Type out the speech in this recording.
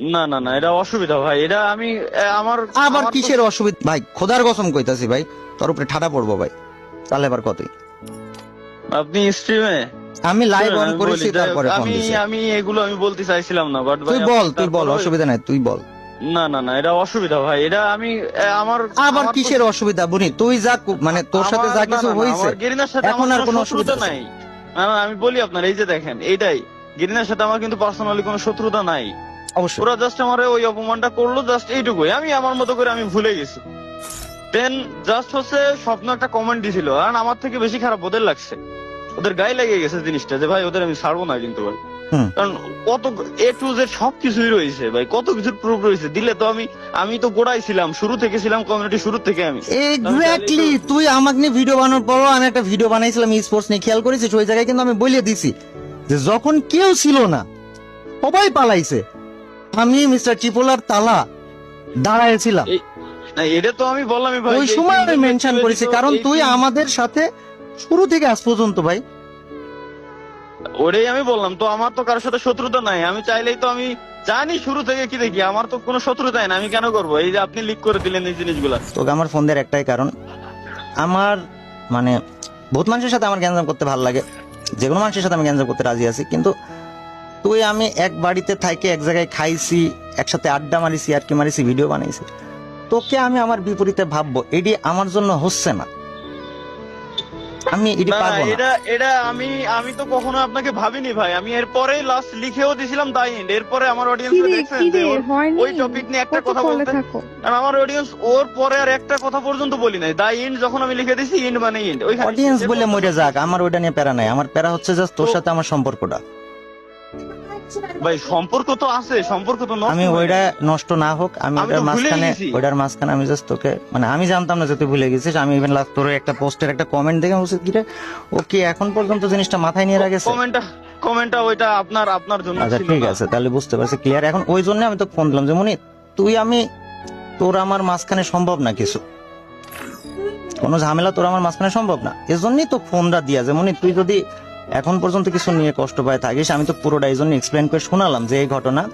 না না না, এটা অসুবিধা ভাই, এটা আমি আমার আবার আমার তো- কিসের অসুবিধা ভাই? খোদার কসম কইতাছি ভাই, তোর উপরে ঠাডা পড়বো ভাই। তাহলে এবার কতই আপনি স্ট্রিমে আমি লাইভ অন করেছি, তারপরে ফোন আমি দিছি। আমি এগুলো আমি বলতে চাইছিলাম না, বাট তুই বল, তুই বল, অসুবিধা নাই, তুই বল। না না না, এটা অসুবিধা ভাই, এটা আমি আমার আবার আমার তো- কিসের অসুবিধা বুনি? তুই যা মানে তোর সাথে আমার- যা না, কিছু না, না, হয়েছে আমার গেরিনার সাথে এখন আমার আর কোনো অসুবিধা শত্রুতা নাই। না, না, আমি বলি আপনার, এই যে দেখেন, এইটাই গেরিনার সাথে আমার কিন্তু পার্সোনালি কোনো শত্রুতা নাই। অবশ্যই। ওরা জাস্ট আমার ওই অপমানটা করলো, জাস্ট এইটুকুই। আমি আমার মতো করে আমি ভুলে গেছি। দেন জাস্ট হচ্ছে স্বপ্ন একটা কমেন্ট দিছিল, কারণ আমার থেকে বেশি খারাপ ওদের লাগছে, ওদের গায়ে লেগে গেছে জিনিসটা, যে ভাই ওদের আমি ছাড়বো না কিন্তু ভাই। হুম। কারণ কত এ টু জেড সবকিছুই রয়েছে ভাই, কত কিছুর প্রুফ রয়েছে দিলে তো আমি তো গোড়াই ছিলাম, শুরু থেকে ছিলাম, কমিউনিটি শুরু থেকে আমি। এক্স্যাক্টলি, তুই আমাকে নিয়ে ভিডিও বানানোর পরও আমি একটা ভিডিও বানাইছিলাম স্পোর্টস নিয়ে, খেয়াল করেছিস? ওই জায়গায় কিন্তু আমি বলে দিছি যে যখন কেউ ছিল না, সবাই পালাইছে, আমি মিস্টার চিপোলার তালা দাঁড়াইছিলাম। না, এটা তো আমি বললামই ভাই, ওই যে সময় আমি তিনজন মেনশন ব্যক্তি করেছি, ব্যতীত কারণ এই তুই তিন- আমাদের সাথে শুরু থেকে আজ পর্যন্ত ভাই। ওটাই আমি বললাম, তো আমার তো কারোর সাথে শত্রুতা নাই, আমি চাইলেই তো আমি জানি শুরু থেকে কি দেখি, আমার তো কোনো শত্রুতাই না, আমি কেন করবো? এই যে আপনি লিক করে দিলেন এই জিনিসগুলা। তোকে আমার ফোন দেওয়ার একটাই কারণ, আমার মানে বহুত মানুষের সাথে আমার গ্যাঞ্জাম করতে ভালো লাগে, যে কোনো মানুষের সাথে আমি গ্যাঞ্জাম করতে রাজি আছি, কিন্তু তুই আমি এক বাড়িতে থাইকে এক জায়গায় খাইছি, একসাথে আড্ডা মারিছি, আর কি মারিছি, ভিডিও বানাইছি, তোকে আমি আমার বিপরীতে ভাববো, এটি আমার জন্য হচ্ছে না, আমি এটি না, পারবো না। এটা এটা আমি তো কখনো আপনাকে ভাবিনি ভাই, আমি এরপরে লাস্ট লিখেও দিছিলাম দাই এন্ড, এরপরে আমার অডিয়েন্স কিরে দেখছেন যে কিরে ওর- হয়নি? ওই টপিক নিয়ে একটা কত কথা কলে বলতে, থাকো? আর আমার অডিয়েন্স ওর পরে আর একটা কথা পর্যন্ত বলি নাই, দাই এন্ড যখন আমি লিখে দিছি, এন্ড মানে এন্ড, ওইখানে অডিয়েন্স বলে মরে যাক, আমার ওইটা নিয়ে প্যারা নাই, আমার প্যারা হচ্ছে জাস্ট তোর সাথে আমার সম্পর্কটা। ভাই সম্পর্ক তো আছে, সম্পর্ক তো নষ্ট আমি হয় না। ওইটা নষ্ট না হোক, আমি আমি ওইটার তো ভুলে মাঝখানে, গেছি। ওইটার মাঝখানে আমি জাস্ট তোকে মানে আমি জানতাম না যে তুই ভুলে গেছিস। আমি ইভেন লাস্ট তোর একটা পোস্টের একটা কমেন্ট দেখে বলছি কি রে, ও কি এখন পর্যন্ত জিনিসটা মাথায় নিয়ে রাখেছে। কমেন্টটা ওইটা আপনার জন্য আচ্ছা ছিল ঠিক না। আছে, তাহলে বুঝতে পারছি, ক্লিয়ার। এখন ওই জন্য আমি তো ফোন দিলাম যে মনি, তুই আমি তোর আমার মাঝখানে সম্ভব না কিছু, কোনো ঝামেলা তোর আমার মাঝখানে সম্ভব না, এজন্যই তো ফোনটা দিয়া যে মনি তুই যদি এখন পর্যন্ত কিছু নিয়ে কষ্ট পায় থাকিস, আমি তো পুরোটা এই জন্য এক্সপ্লেন করে শোনালাম যে এই ঘটনা।